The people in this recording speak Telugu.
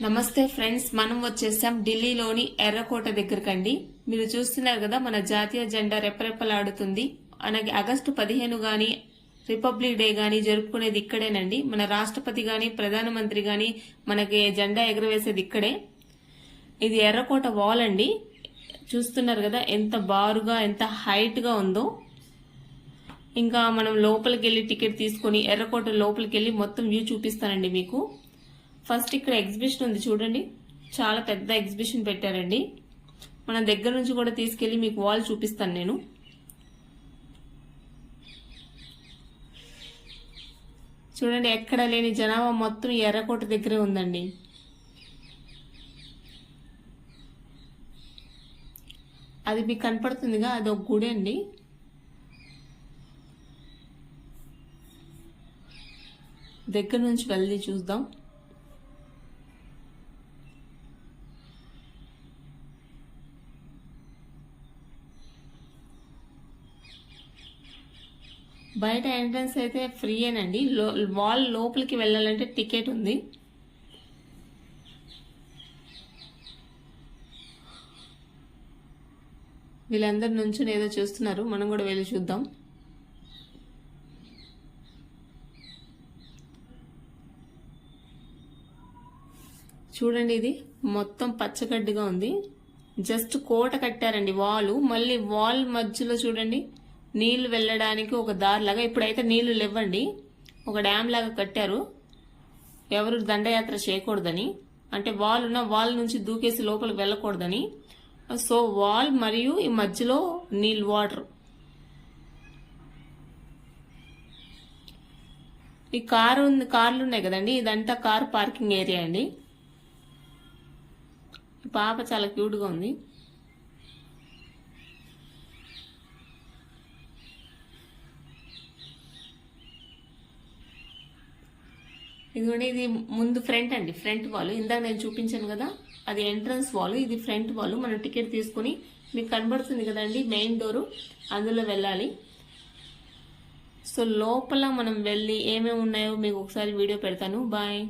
నమస్తే ఫ్రెండ్స్, మనం వచ్చేసాం ఢిల్లీలోని ఎర్రకోట దగ్గరకండి. మీరు చూస్తున్నారు కదా, మన జాతీయ జెండా రెపరెపలాడుతుంది. అలాగే ఆగస్టు 15 గాని రిపబ్లిక్ డే గాని జరుపుకునేది ఇక్కడేనండి. మన రాష్ట్రపతి గాని ప్రధానమంత్రి గాని మనకి జెండా ఎగరవేసేది ఇక్కడే. ఇది ఎర్రకోట వాల్ అండి. చూస్తున్నారు కదా ఎంత బారుగా ఎంత హైట్ గా ఉందో. ఇంకా మనం లోపలికి వెళ్ళి టికెట్ తీసుకుని ఎర్రకోట లోపలికి వెళ్ళి మొత్తం వ్యూ చూపిస్తానండి మీకు. ఫస్ట్ ఇక్కడ ఎగ్జిబిషన్ ఉంది చూడండి, చాలా పెద్ద ఎగ్జిబిషన్ పెట్టారండి. మన దగ్గర నుంచి కూడా తీసుకెళ్లి మీకు వాల్ చూపిస్తాను నేను. చూడండి, ఎక్కడ లేని జనాభా మొత్తం ఎర్రకోట దగ్గరే ఉందండి. అది మీకు కనపడుతుందిగా, అది ఒక గుడి అండి. దగ్గర నుంచి వెళ్ళి చూద్దాం. బయట ఎంట్రన్స్ అయితే ఫ్రీయేనండి. వాల్ లోపలికి వెళ్ళాలంటే టికెట్ ఉంది. వీళ్ళందరి నుంచి ఏదో చూస్తున్నారు, మనం కూడా వెళ్ళి చూద్దాం. చూడండి, ఇది మొత్తం పచ్చగడ్డిగా ఉంది. జస్ట్ కోట కట్టారండి వాల్. మళ్ళీ వాల్ మధ్యలో చూడండి నీళ్లు వెళ్ళడానికి ఒక దారిలాగా. ఇప్పుడైతే నీళ్లు లేవండి, ఒక డ్యామ్ లాగా కట్టారు. ఎవరు దండయాత్ర చేయకూడదని, అంటే వాల్ నుంచి దూకేసి లోపలికి వెళ్ళకూడదని. సో వాల్ మరియు ఈ మధ్యలో నీళ్ళు, వాటర్. ఈ కార్లు ఉన్నాయి కదండి, ఇదంతా కార్ పార్కింగ్ ఏరియా అండి. ఈ పాప చాలా క్యూట్ గా ఉంది. ఇదిగోండి, ఇది ముందు ఫ్రంట్ అండి, ఫ్రంట్ వాల్. ఇందాక నేను చూపించాను కదా, అది ఎంట్రన్స్ వాల్, ఇది ఫ్రంట్ వాల్. మనం టికెట్ తీసుకుని మీకు కనబడుతుంది కదండి మెయిన్ డోరు, అందులో వెళ్ళాలి. సో లోపల మనం వెళ్ళి ఏమేమి ఉన్నాయో మీకు ఒకసారి వీడియో పెడతాను. బాయ్.